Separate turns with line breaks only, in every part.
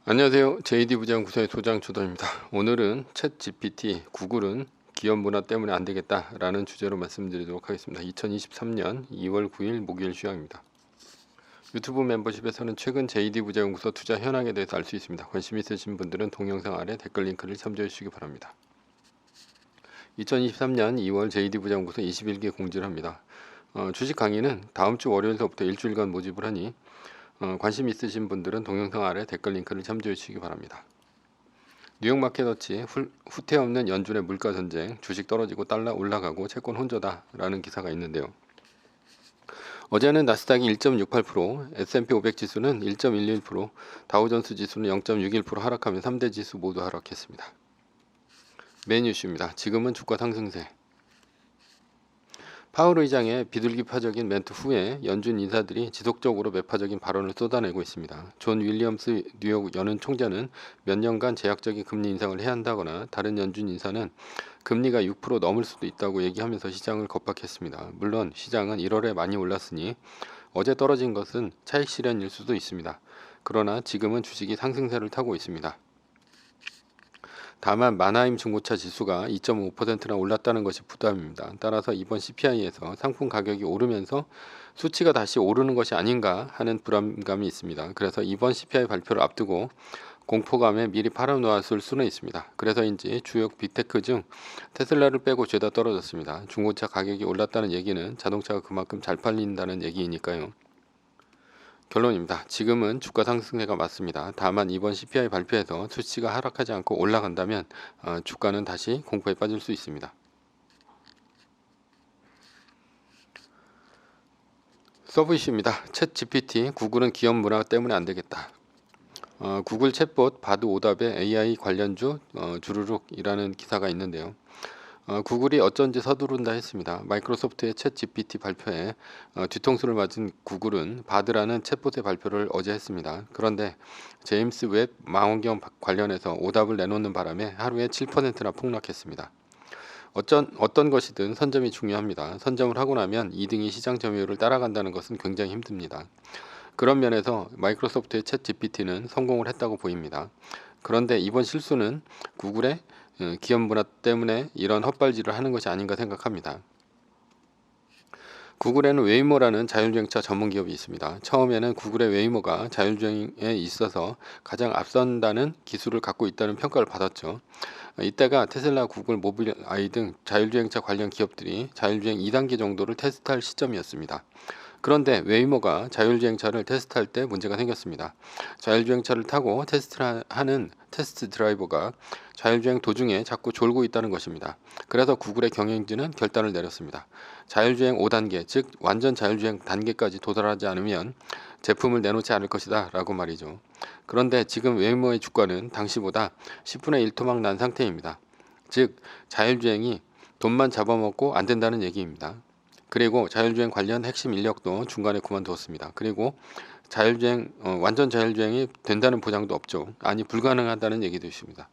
안녕하세요. JD 부장 구성의 소장 조던입니다. 오늘은 챗 GPT, 구글은 기업 문화 때문에 안 되겠다라는 주제로 말씀드리도록 하겠습니다. 2023년 2월 9일 목요일 시황입니다. 유튜브 멤버십에서는 최근 JD 부자연구소 투자 현황에 대해서 알 수 있습니다. 관심 있으신 분들은 동영상 아래 댓글 링크를 참조해 주시기 바랍니다. 2023년 2월 JD 부자연구소 21개 공지를 합니다. 주식 강의는 다음 주 월요일서부터 일주일간 모집을 하니 관심 있으신 분들은 동영상 아래 댓글 링크를 참조해 주시기 바랍니다. 뉴욕 마켓워치 후퇴 없는 연준의 물가 전쟁, 주식 떨어지고 달러 올라가고 채권 혼조다라는 기사가 있는데요. 어제는 나스닥이 1.68%, S&P 500 지수는 1.11%, 다우존스 지수는 0.61% 하락하며 3대 지수 모두 하락했습니다. 메인 이슈입니다. 지금은 주가 상승세. 파월 의장의 비둘기파적인 멘트 후에 연준 인사들이 지속적으로 매파적인 발언을 쏟아내고 있습니다. 존 윌리엄스 뉴욕 연은 총재는 몇 년간 제약적인 금리 인상을 해야 한다거나 다른 연준 인사는 금리가 6% 넘을 수도 있다고 얘기하면서 시장을 겁박했습니다. 물론 시장은 1월에 많이 올랐으니 어제 떨어진 것은 차익 실현일 수도 있습니다. 그러나 지금은 주식이 상승세를 타고 있습니다. 다만 마나임 중고차 지수가 2.5%나 올랐다는 것이 부담입니다. 따라서 이번 CPI에서 상품 가격이 오르면서 수치가 다시 오르는 것이 아닌가 하는 불안감이 있습니다. 그래서 이번 CPI 발표를 앞두고 공포감에 미리 팔아놓았을 수는 있습니다. 그래서인지 주요 빅테크 중 테슬라를 빼고 죄다 떨어졌습니다. 중고차 가격이 올랐다는 얘기는 자동차가 그만큼 잘 팔린다는 얘기이니까요. 결론입니다. 지금은 주가 상승세가 맞습니다. 다만 이번 CPI 발표에서 수치가 하락하지 않고 올라간다면 주가는 다시 공포에 빠질 수 있습니다. 서브 이슈입니다. 챗 GPT, 구글은 기업 문화 때문에 안 되겠다. 구글 챗봇 바드 오답에 AI 관련주 주르륵이라는 기사가 있는데요. 구글이 어쩐지 서두른다 했습니다. 마이크로소프트의 챗 GPT 발표에 뒤통수를 맞은 구글은 바드라는 챗봇의 발표를 어제 했습니다. 그런데 제임스 웹 망원경 관련해서 오답을 내놓는 바람에 하루에 7%나 폭락했습니다. 어떤 것이든 선점이 중요합니다. 선점을 하고 나면 2등이 시장 점유율을 따라간다는 것은 굉장히 힘듭니다. 그런 면에서 마이크로소프트의 챗 GPT는 성공을 했다고 보입니다. 그런데 이번 실수는 구글의 기업 문화 때문에 이런 헛발질을 하는 것이 아닌가 생각합니다. 구글에는 웨이모라는 자율주행차 전문 기업이 있습니다. 처음에는 구글의 웨이모가 자율주행에 있어서 가장 앞선다는 기술을 갖고 있다는 평가를 받았죠. 이때가 테슬라, 구글, 모빌아이 등 자율주행차 관련 기업들이 자율주행 2단계 정도를 테스트할 시점이었습니다. 그런데 웨이모가 자율주행차를 테스트할 때 문제가 생겼습니다. 자율주행차를 타고 테스트를 하는 테스트 드라이버가 자율주행 도중에 자꾸 졸고 있다는 것입니다. 그래서 구글의 경영진은 결단을 내렸습니다. 자율주행 5단계, 즉 완전 자율주행 단계까지 도달하지 않으면 제품을 내놓지 않을 것이다 라고 말이죠. 그런데 지금 웨이모의 주가는 당시보다 10분의 1 토막 난 상태입니다. 즉 자율주행이 돈만 잡아먹고 안 된다는 얘기입니다. 그리고 자율주행 관련 핵심 인력도 중간에 그만두었습니다. 그리고 완전 자율주행이 된다는 보장도 없죠. 아니 불가능하다는 얘기도 있습니다.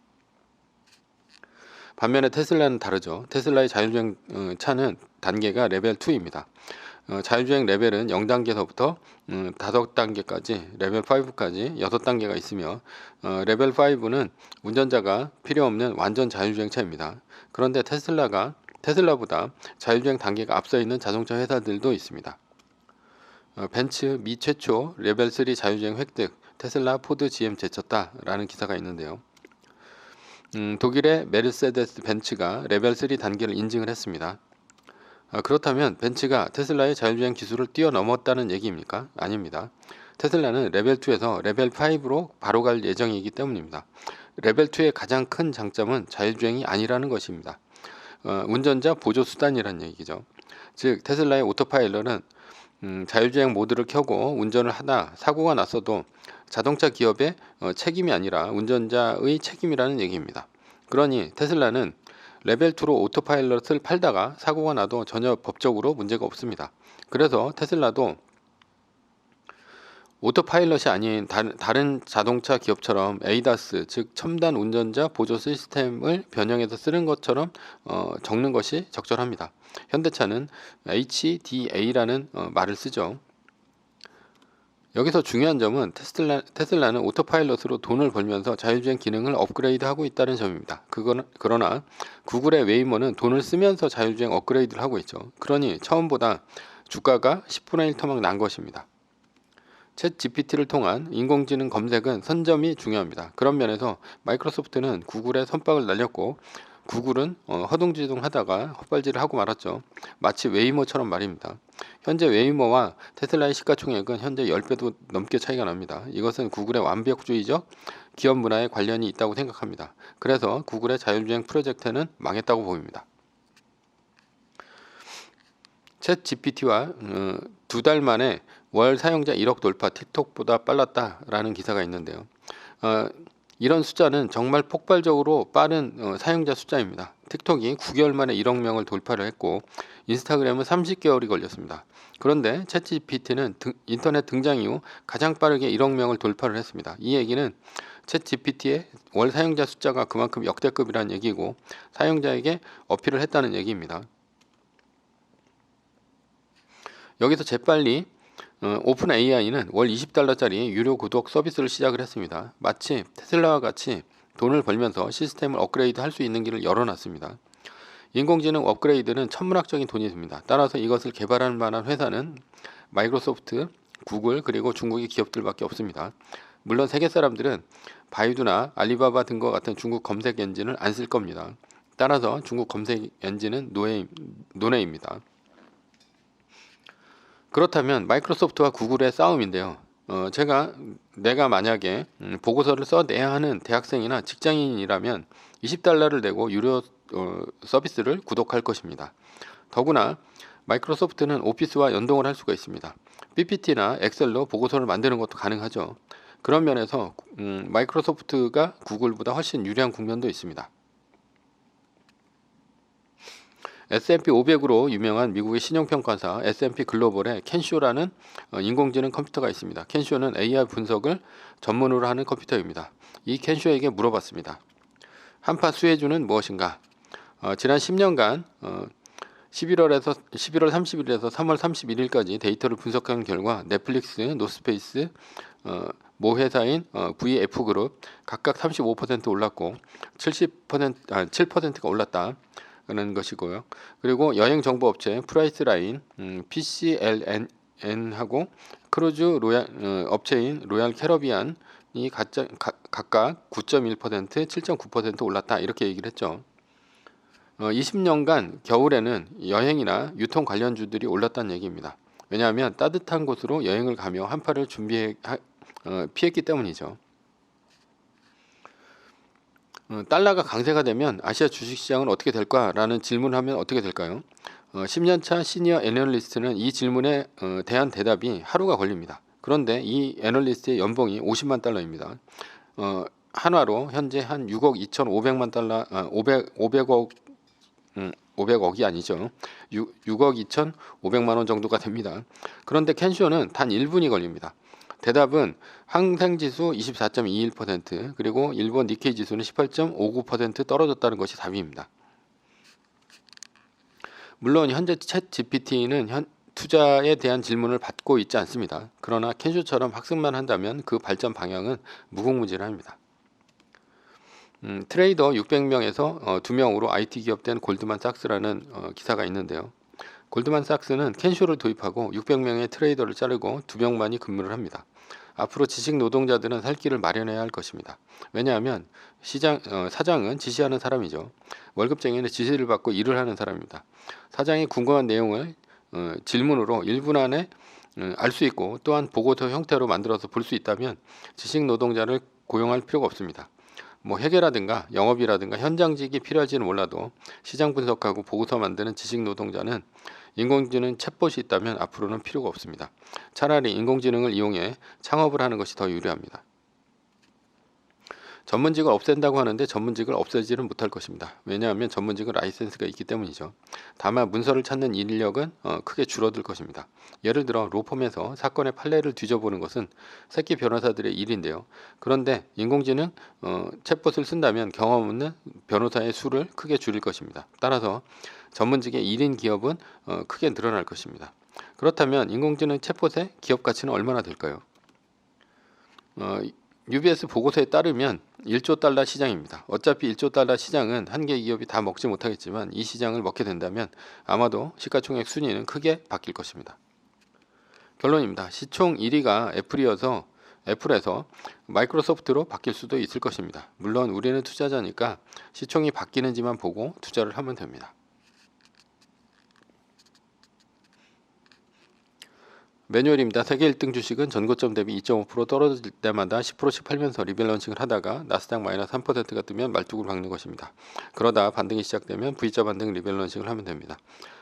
반면에 테슬라는 다르죠. 테슬라의 자율주행 차는 단계가 레벨 2입니다. 자율주행 레벨은 0단계서부터 5단계까지 레벨 5까지 6단계가 있으며 레벨 5는 운전자가 필요 없는 완전 자율주행차입니다. 그런데 테슬라보다 자율주행 단계가 앞서 있는 자동차 회사들도 있습니다. 벤츠 미 최초 레벨 3 자율주행 획득, 테슬라, 포드, GM 제쳤다라는 기사가 있는데요. 독일의 메르세데스 벤츠가 레벨 3 단계를 인증을 했습니다. 그렇다면 벤츠가 테슬라의 자율주행 기술을 뛰어넘었다는 얘기입니까? 아닙니다. 테슬라는 레벨 2에서 레벨 5로 바로 갈 예정이기 때문입니다. 레벨 2의 가장 큰 장점은 자율주행이 아니라는 것입니다. 운전자 보조 수단이라는 얘기죠. 즉 테슬라의 오토파일럿은 자율주행 모드를 켜고 운전을 하다 사고가 났어도 자동차 기업의 책임이 아니라 운전자의 책임이라는 얘기입니다. 그러니 테슬라는 레벨 2로 오토파일럿을 팔다가 사고가 나도 전혀 법적으로 문제가 없습니다. 그래서 테슬라도 오토파일럿이 아닌 다른 자동차 기업처럼 에이다스 즉 첨단 운전자 보조 시스템을 변형해서 쓰는 것처럼 적는 것이 적절합니다. 현대차는 HDA라는 말을 쓰죠. 여기서 중요한 점은 테슬라는 오토파일럿으로 돈을 벌면서 자율주행 기능을 업그레이드하고 있다는 점입니다. 그러나 구글의 웨이모는 돈을 쓰면서 자율주행 업그레이드를 하고 있죠. 그러니 처음보다 주가가 10분의 1 토막 난 것입니다. 챗 GPT를 통한 인공지능 검색은 선점이 중요합니다. 그런 면에서 마이크로소프트는 구글에 선박을 날렸고 구글은 허둥지둥 하다가 헛발질을 하고 말았죠. 마치 웨이모처럼 말입니다. 현재 웨이모와 테슬라의 시가총액은 현재 10배도 넘게 차이가 납니다. 이것은 구글의 완벽주의적 기업 문화에 관련이 있다고 생각합니다. 그래서 구글의 자율주행 프로젝트는 망했다고 보입니다. 챗 GPT와 2달 만에 월 사용자 1억 돌파, 틱톡보다 빨랐다라는 기사가 있는데요. 이런 숫자는 정말 폭발적으로 빠른 사용자 숫자입니다. 틱톡이 9개월 만에 1억 명을 돌파를 했고 인스타그램은 30개월이 걸렸습니다. 그런데 챗GPT는 인터넷 등장 이후 가장 빠르게 1억 명을 돌파를 했습니다. 이 얘기는 챗GPT의 월 사용자 숫자가 그만큼 역대급이라는 얘기고 사용자에게 어필을 했다는 얘기입니다. 여기서 재빨리 오픈 AI는 월 20달러짜리 유료 구독 서비스를 시작을 했습니다. 마치 테슬라와 같이 돈을 벌면서 시스템을 업그레이드 할 수 있는 길을 열어놨습니다. 인공지능 업그레이드는 천문학적인 돈이 듭니다. 따라서 이것을 개발할 만한 회사는 마이크로소프트, 구글 그리고 중국의 기업들밖에 없습니다. 물론 세계 사람들은 바이두나 알리바바 등과 같은 중국 검색 엔진을 안 쓸 겁니다. 따라서 중국 검색 엔진은 노네입니다. 그렇다면 마이크로소프트와 구글의 싸움인데요. 내가 만약에 보고서를 써내야 하는 대학생이나 직장인이라면 20달러를 내고 유료 서비스를 구독할 것입니다. 더구나 마이크로소프트는 오피스와 연동을 할 수가 있습니다. PPT나 엑셀로 보고서를 만드는 것도 가능하죠. 그런 면에서 마이크로소프트가 구글보다 훨씬 유리한 국면도 있습니다. S&P 500으로 유명한 미국의 신용평가사 S&P 글로벌에 켄쇼라는 인공지능 컴퓨터가 있습니다. 켄쇼는 AI 분석을 전문으로 하는 컴퓨터입니다. 이 켄쇼에게 물어봤습니다. 한파 수혜주는 무엇인가? 지난 10년간 11월 30일에서 3월 31일까지 데이터를 분석한 결과 넷플릭스, 노스페이스, 모 회사인 VF그룹 각각 35% 올랐고 7%가 올랐다. 는 것이고요. 그리고 여행 정보 업체 프라이스라인, PCLN하고 크루즈 업체인 로얄 캐러비안이 각각 9.1%, 7.9% 올랐다 이렇게 얘기를 했죠. 20년간 겨울에는 여행이나 유통 관련주들이 올랐다는 얘기입니다. 왜냐하면 따뜻한 곳으로 여행을 가며 한파를 피했기 때문이죠. 달러가 강세가 되면 아시아 주식시장은 어떻게 될까라는 질문을 하면 어떻게 될까요? 10년차 시니어 애널리스트는 이 질문에 대한 대답이 하루가 걸립니다. 그런데 이 애널리스트의 연봉이 50만 달러입니다. 한화로 현재 한 6억 2,500만 달러, 500억이 아니죠. 6억 2,500만 원 정도가 됩니다. 그런데 켄쇼는 단 1분이 걸립니다. 대답은 항생지수 24.21% 그리고 일본 니케이 지수는 18.59% 떨어졌다는 것이 답입니다. 물론 현재 챗 GPT는 투자에 대한 질문을 받고 있지 않습니다. 그러나 켄쇼처럼 학습만 한다면 그 발전 방향은 무궁무진합니다. 트레이더 600명에서 2명으로 IT 기업 된 골드만삭스라는 기사가 있는데요. 골드만삭스는 켄쇼를 도입하고 600명의 트레이더를 자르고 2명만이 근무를 합니다. 앞으로 지식 노동자들은 살 길을 마련해야 할 것입니다. 왜냐하면 사장은 지시하는 사람이죠. 월급쟁이는 지시를 받고 일을 하는 사람입니다. 사장이 궁금한 내용을 질문으로 1분 안에 알 수 있고 또한 보고서 형태로 만들어서 볼 수 있다면 지식 노동자를 고용할 필요가 없습니다. 회계라든가 영업이라든가 현장직이 필요할지는 몰라도 시장 분석하고 보고서 만드는 지식 노동자는 인공지능 챗봇이 있다면 앞으로는 필요가 없습니다. 차라리 인공지능을 이용해 창업을 하는 것이 더 유리합니다. 전문직을 없앤다고 하는데 전문직을 없애지는 못할 것입니다. 왜냐하면 전문직은 라이센스가 있기 때문이죠. 다만 문서를 찾는 인력은 크게 줄어들 것입니다. 예를 들어 로펌에서 사건의 판례를 뒤져보는 것은 새끼 변호사들의 일인데요. 그런데 인공지능 챗봇을 쓴다면 경험 없는 변호사의 수를 크게 줄일 것입니다. 따라서 전문직의 1인 기업은 크게 늘어날 것입니다. 그렇다면 인공지능 챗봇의 기업 가치는 얼마나 될까요? UBS 보고서에 따르면 1조 달러 시장입니다. 어차피 1조 달러 시장은 한 개 기업이 다 먹지 못하겠지만 이 시장을 먹게 된다면 아마도 시가총액 순위는 크게 바뀔 것입니다. 결론입니다. 시총 1위가 애플에서 마이크로소프트로 바뀔 수도 있을 것입니다. 물론 우리는 투자자니까 시총이 바뀌는지만 보고 투자를 하면 됩니다. 매뉴얼입니다. 세계 1등 주식은 전고점 대비 2.5% 떨어질 때마다 10%씩 팔면서 리밸런싱을 하다가 나스닥 마이너스 3%가 뜨면 말뚝을 박는 것입니다. 그러다 반등이 시작되면 V자 반등 리밸런싱을 하면 됩니다.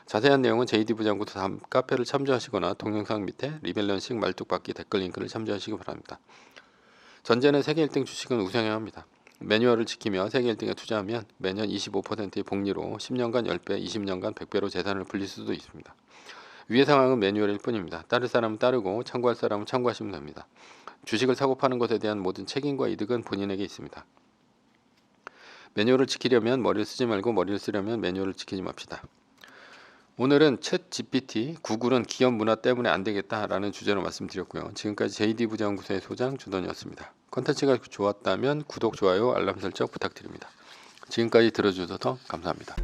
자세한 내용은 JD 부장구 다음 카페를 참조하시거나 동영상 밑에 리밸런싱 말뚝 받기 댓글 링크를 참조하시기 바랍니다. 전제는 세계 1등 주식은 우상향 합니다. 매뉴얼을 지키며 세계 1등에 투자하면 매년 25%의 복리로 10년간 10배, 20년간 100배로 재산을 불릴 수도 있습니다. 위의 상황은 매뉴얼일 뿐입니다. 따를 사람은 따르고 참고할 사람은 참고하시면 됩니다. 주식을 사고 파는 것에 대한 모든 책임과 이득은 본인에게 있습니다. 매뉴얼을 지키려면 머리를 쓰지 말고 머리를 쓰려면 매뉴얼을 지키지 맙시다. 오늘은 챗 GPT, 구글은 기업 문화 때문에 안 되겠다라는 주제로 말씀드렸고요. 지금까지 JD 부장연구소의 소장 주던이었습니다. 컨텐츠가 좋았다면 구독, 좋아요, 알람 설정 부탁드립니다. 지금까지 들어주셔서 감사합니다.